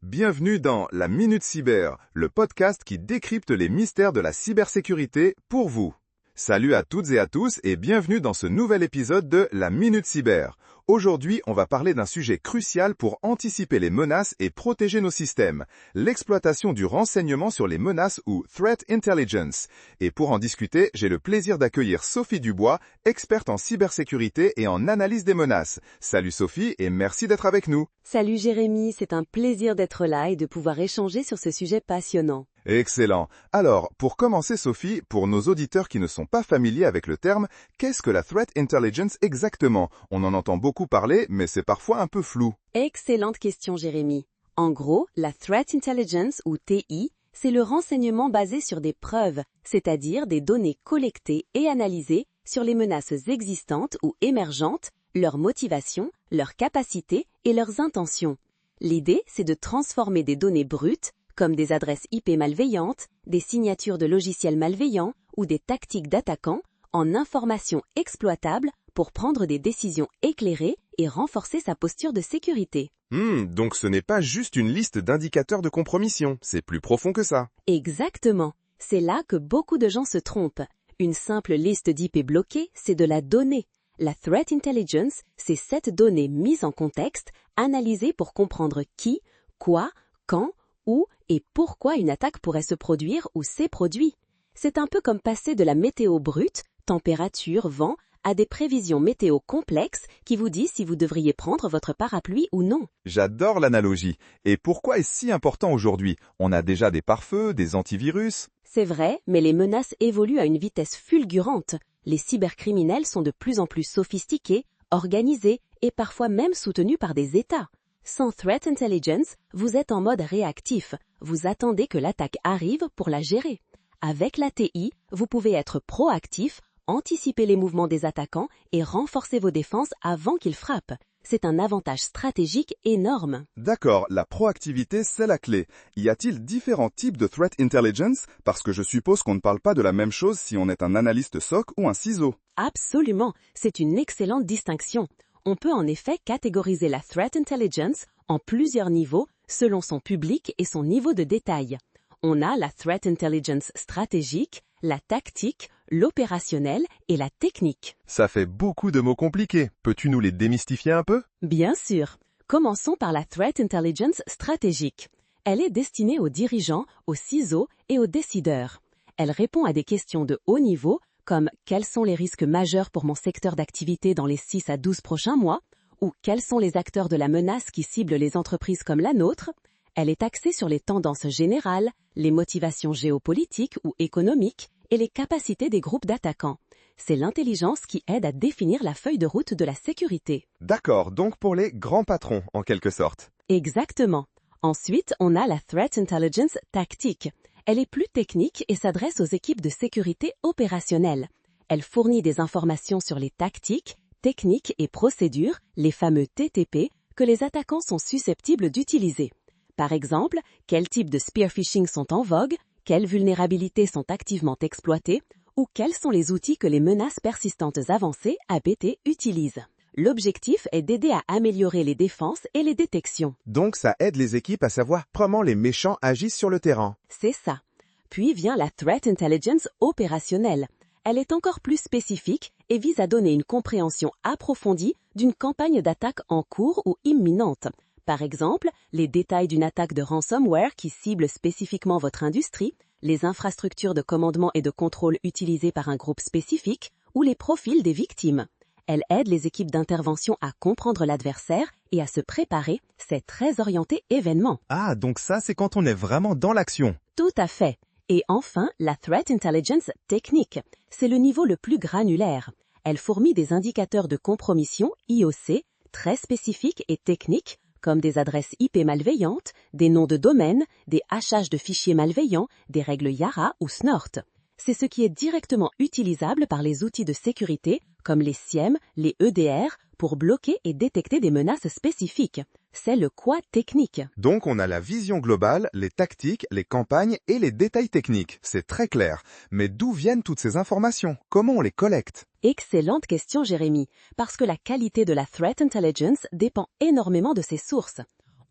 Bienvenue dans La Minute Cyber, le podcast qui décrypte les mystères de la cybersécurité pour vous. Salut à toutes et à tous et bienvenue dans ce nouvel épisode de La Minute Cyber. Aujourd'hui, on va parler d'un sujet crucial pour anticiper les menaces et protéger nos systèmes, l'exploitation du renseignement sur les menaces ou Threat Intelligence. Et pour en discuter, j'ai le plaisir d'accueillir Sophie Dubois, experte en cybersécurité et en analyse des menaces. Salut Sophie et merci d'être avec nous. Salut Jérémy, c'est un plaisir d'être là et de pouvoir échanger sur ce sujet passionnant. Excellent. Alors, pour commencer Sophie, pour nos auditeurs qui ne sont pas familiers avec le terme, qu'est-ce que la Threat Intelligence exactement? On en entend beaucoup parler, mais c'est parfois un peu flou. Excellente question Jérémy. En gros, la Threat Intelligence ou TI, c'est le renseignement basé sur des preuves, c'est-à-dire des données collectées et analysées sur les menaces existantes ou émergentes, leurs motivations, leurs capacités et leurs intentions. L'idée, c'est de transformer des données brutes, comme des adresses IP malveillantes, des signatures de logiciels malveillants ou des tactiques d'attaquants, en informations exploitables pour prendre des décisions éclairées et renforcer sa posture de sécurité. Donc ce n'est pas juste une liste d'indicateurs de compromission, c'est plus profond que ça. Exactement. C'est là que beaucoup de gens se trompent. Une simple liste d'IP bloquée, c'est de la donnée. La Threat Intelligence, c'est cette donnée mise en contexte, analysée pour comprendre qui, quoi, quand, où et pourquoi une attaque pourrait se produire ou s'est produit. C'est un peu comme passer de la météo brute, température, vent, à des prévisions météo complexes qui vous disent si vous devriez prendre votre parapluie ou non. J'adore l'analogie. Et pourquoi est-ce si important aujourd'hui? On a déjà des pare-feux, des antivirus. C'est vrai, mais les menaces évoluent à une vitesse fulgurante. Les cybercriminels sont de plus en plus sophistiqués, organisés et parfois même soutenus par des États. Sans Threat Intelligence, vous êtes en mode réactif. Vous attendez que l'attaque arrive pour la gérer. Avec la TI, vous pouvez être proactif, anticiper les mouvements des attaquants et renforcer vos défenses avant qu'ils frappent. C'est un avantage stratégique énorme. D'accord, la proactivité, c'est la clé. Y a-t-il différents types de Threat Intelligence? Parce que je suppose qu'on ne parle pas de la même chose si on est un analyste SOC ou un CISO. Absolument, c'est une excellente distinction. On peut en effet catégoriser la Threat Intelligence en plusieurs niveaux selon son public et son niveau de détail. On a la Threat Intelligence stratégique, la tactique, l'opérationnelle et la technique. Ça fait beaucoup de mots compliqués. Peux-tu nous les démystifier un peu? Bien sûr. Commençons par la Threat Intelligence stratégique. Elle est destinée aux dirigeants, aux CISO et aux décideurs. Elle répond à des questions de haut niveau comme quels sont les risques majeurs pour mon secteur d'activité dans les 6 à 12 prochains mois ou quels sont les acteurs de la menace qui ciblent les entreprises comme la nôtre. Elle est axée sur les tendances générales, les motivations géopolitiques ou économiques et les capacités des groupes d'attaquants. C'est l'intelligence qui aide à définir la feuille de route de la sécurité. D'accord, donc pour les grands patrons, en quelque sorte. Exactement. Ensuite, on a la Threat Intelligence tactique. Elle est plus technique et s'adresse aux équipes de sécurité opérationnelle. Elle fournit des informations sur les tactiques, techniques et procédures, les fameux TTP, que les attaquants sont susceptibles d'utiliser. Par exemple, quels types de spear phishing sont en vogue, quelles vulnérabilités sont activement exploitées, ou quels sont les outils que les menaces persistantes avancées, APT, utilisent. L'objectif est d'aider à améliorer les défenses et les détections. Donc ça aide les équipes à savoir comment les méchants agissent sur le terrain. C'est ça. Puis vient la Threat Intelligence opérationnelle. Elle est encore plus spécifique et vise à donner une compréhension approfondie d'une campagne d'attaque en cours ou imminente. Par exemple, les détails d'une attaque de ransomware qui cible spécifiquement votre industrie, les infrastructures de commandement et de contrôle utilisées par un groupe spécifique ou les profils des victimes. Elle aide les équipes d'intervention à comprendre l'adversaire et à se préparer. C'est très orienté événement. Ah, donc ça c'est quand on est vraiment dans l'action. Tout à fait. Et enfin, la Threat Intelligence technique. C'est le niveau le plus granulaire. Elle fournit des indicateurs de compromission IOC très spécifiques et techniques comme des adresses IP malveillantes, des noms de domaine, des hachages de fichiers malveillants, des règles Yara ou Snort. C'est ce qui est directement utilisable par les outils de sécurité comme les SIEM, les EDR, pour bloquer et détecter des menaces spécifiques. C'est le quoi technique. Donc on a la vision globale, les tactiques, les campagnes et les détails techniques. C'est très clair. Mais d'où viennent toutes ces informations? Comment on les collecte? Excellente question Jérémy, parce que la qualité de la Threat Intelligence dépend énormément de ses sources.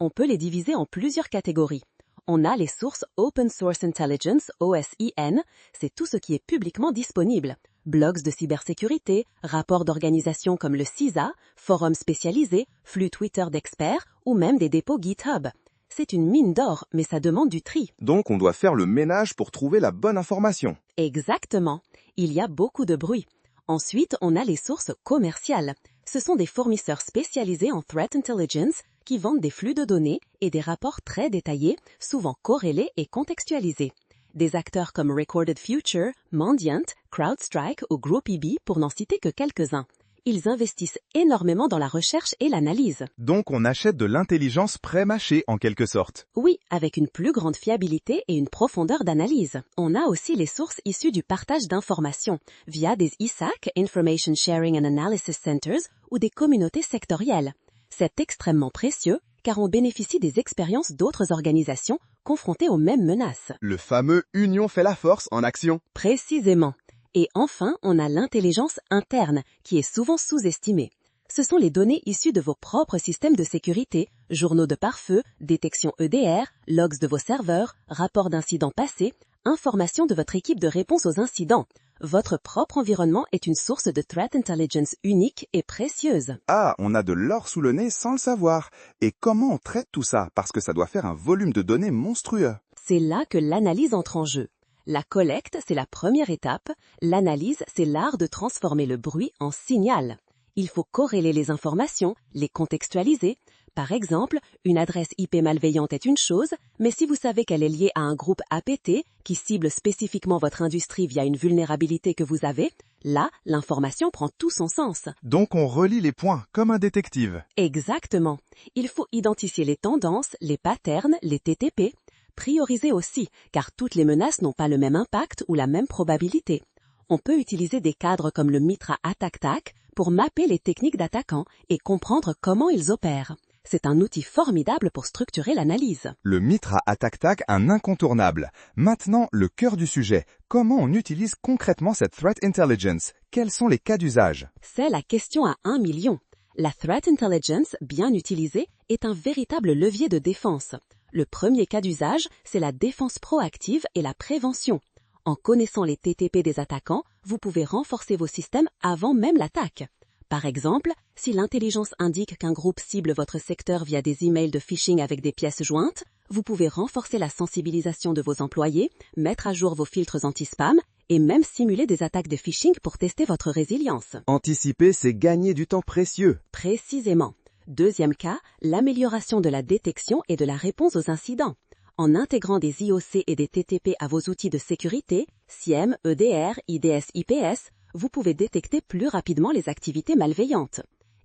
On peut les diviser en plusieurs catégories. On a les sources Open Source Intelligence, OSIN, c'est tout ce qui est publiquement disponible. Blogs de cybersécurité, rapports d'organisations comme le CISA, forums spécialisés, flux Twitter d'experts ou même des dépôts GitHub. C'est une mine d'or, mais ça demande du tri. Donc on doit faire le ménage pour trouver la bonne information. Exactement. Il y a beaucoup de bruit. Ensuite, on a les sources commerciales. Ce sont des fournisseurs spécialisés en Threat Intelligence qui vendent des flux de données et des rapports très détaillés, souvent corrélés et contextualisés. Des acteurs comme Recorded Future, Mandiant, CrowdStrike ou GroupEB pour n'en citer que quelques-uns. Ils investissent énormément dans la recherche et l'analyse. Donc on achète de l'intelligence pré-mâchée en quelque sorte. Oui, avec une plus grande fiabilité et une profondeur d'analyse. On a aussi les sources issues du partage d'informations via des ISAC, Information Sharing and Analysis Centers, ou des communautés sectorielles. C'est extrêmement précieux car on bénéficie des expériences d'autres organisations confrontées aux mêmes menaces. Le fameux « union fait la force » en action. Précisément. Et enfin, on a l'intelligence interne, qui est souvent sous-estimée. Ce sont les données issues de vos propres systèmes de sécurité, journaux de pare-feu, détection EDR, logs de vos serveurs, rapports d'incidents passés, informations de votre équipe de réponse aux incidents. Votre propre environnement est une source de threat intelligence unique et précieuse. Ah, on a de l'or sous le nez sans le savoir. Et comment on traite tout ça? Parce que ça doit faire un volume de données monstrueux. C'est là que l'analyse entre en jeu. La collecte, c'est la première étape. L'analyse, c'est l'art de transformer le bruit en signal. Il faut corréler les informations, les contextualiser. Par exemple, une adresse IP malveillante est une chose, mais si vous savez qu'elle est liée à un groupe APT qui cible spécifiquement votre industrie via une vulnérabilité que vous avez, là, l'information prend tout son sens. Donc on relie les points, comme un détective. Exactement. Il faut identifier les tendances, les patterns, les TTP. Prioriser aussi, car toutes les menaces n'ont pas le même impact ou la même probabilité. On peut utiliser des cadres comme le Mitra AttackTac pour mapper les techniques d'attaquants et comprendre comment ils opèrent. C'est un outil formidable pour structurer l'analyse. Le Mitra AttackTac, un incontournable. Maintenant, le cœur du sujet. Comment on utilise concrètement cette Threat Intelligence? Quels sont les cas d'usage? C'est la question à 1 million. La Threat Intelligence, bien utilisée, est un véritable levier de défense. Le premier cas d'usage, c'est la défense proactive et la prévention. En connaissant les TTP des attaquants, vous pouvez renforcer vos systèmes avant même l'attaque. Par exemple, si l'intelligence indique qu'un groupe cible votre secteur via des emails de phishing avec des pièces jointes, vous pouvez renforcer la sensibilisation de vos employés, mettre à jour vos filtres anti-spam et même simuler des attaques de phishing pour tester votre résilience. Anticiper, c'est gagner du temps précieux. Précisément. Deuxième cas, l'amélioration de la détection et de la réponse aux incidents. En intégrant des IOC et des TTP à vos outils de sécurité, SIEM, EDR, IDS, IPS, vous pouvez détecter plus rapidement les activités malveillantes.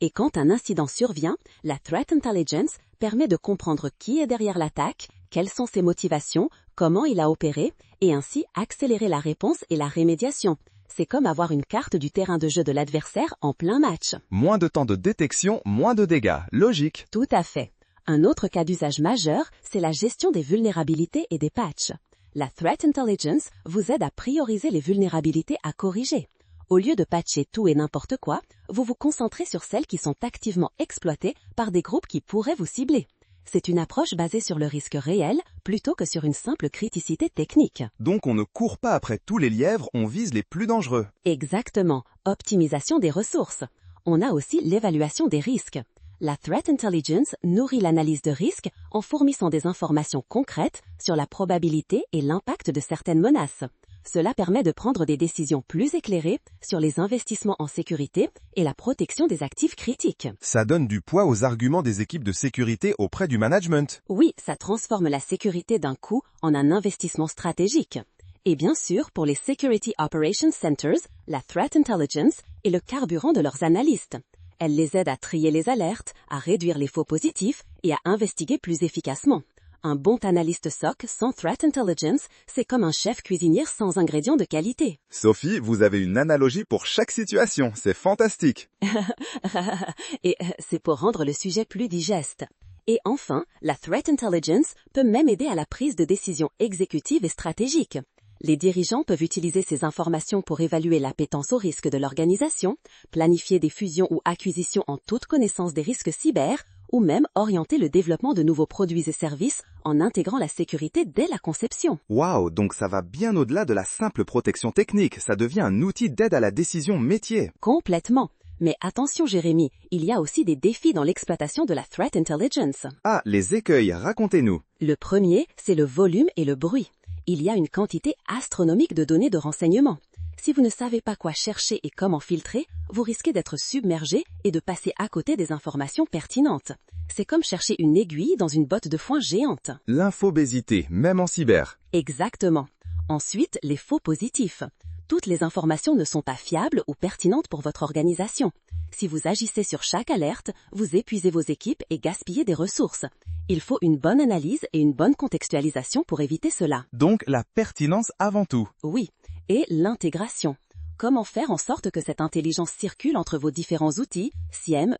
Et quand un incident survient, la Threat Intelligence permet de comprendre qui est derrière l'attaque, quelles sont ses motivations, comment il a opéré, et ainsi accélérer la réponse et la rémédiation. C'est comme avoir une carte du terrain de jeu de l'adversaire en plein match. Moins de temps de détection, moins de dégâts. Logique. Tout à fait. Un autre cas d'usage majeur, c'est la gestion des vulnérabilités et des patchs. La Threat Intelligence vous aide à prioriser les vulnérabilités à corriger. Au lieu de patcher tout et n'importe quoi, vous vous concentrez sur celles qui sont activement exploitées par des groupes qui pourraient vous cibler. C'est une approche basée sur le risque réel plutôt que sur une simple criticité technique. Donc on ne court pas après tous les lièvres, on vise les plus dangereux. Exactement. Optimisation des ressources. On a aussi l'évaluation des risques. La Threat Intelligence nourrit l'analyse de risque en fournissant des informations concrètes sur la probabilité et l'impact de certaines menaces. Cela permet de prendre des décisions plus éclairées sur les investissements en sécurité et la protection des actifs critiques. Ça donne du poids aux arguments des équipes de sécurité auprès du management. Oui, ça transforme la sécurité d'un coût en un investissement stratégique. Et bien sûr, pour les Security Operations Centers, la Threat Intelligence est le carburant de leurs analystes. Elle les aide à trier les alertes, à réduire les faux positifs et à investiguer plus efficacement. Un bon analyste SOC sans Threat Intelligence, c'est comme un chef cuisinier sans ingrédients de qualité. Sophie, vous avez une analogie pour chaque situation, c'est fantastique. Et c'est pour rendre le sujet plus digeste. Et enfin, la Threat Intelligence peut même aider à la prise de décisions exécutives et stratégiques. Les dirigeants peuvent utiliser ces informations pour évaluer l'appétence au risque de l'organisation, planifier des fusions ou acquisitions en toute connaissance des risques cyber, ou même orienter le développement de nouveaux produits et services en intégrant la sécurité dès la conception. Waouh, donc ça va bien au-delà de la simple protection technique, ça devient un outil d'aide à la décision métier. Complètement. Mais attention Jérémy, il y a aussi des défis dans l'exploitation de la Threat Intelligence. Ah, les écueils, racontez-nous. Le premier, c'est le volume et le bruit. Il y a une quantité astronomique de données de renseignement. Si vous ne savez pas quoi chercher et comment filtrer, vous risquez d'être submergé et de passer à côté des informations pertinentes. C'est comme chercher une aiguille dans une botte de foin géante. L'infobésité, même en cyber. Exactement. Ensuite, les faux positifs. Toutes les informations ne sont pas fiables ou pertinentes pour votre organisation. Si vous agissez sur chaque alerte, vous épuisez vos équipes et gaspillez des ressources. Il faut une bonne analyse et une bonne contextualisation pour éviter cela. Donc la pertinence avant tout. Oui, et l'intégration. Comment faire en sorte que cette intelligence circule entre vos différents outils, SIEM,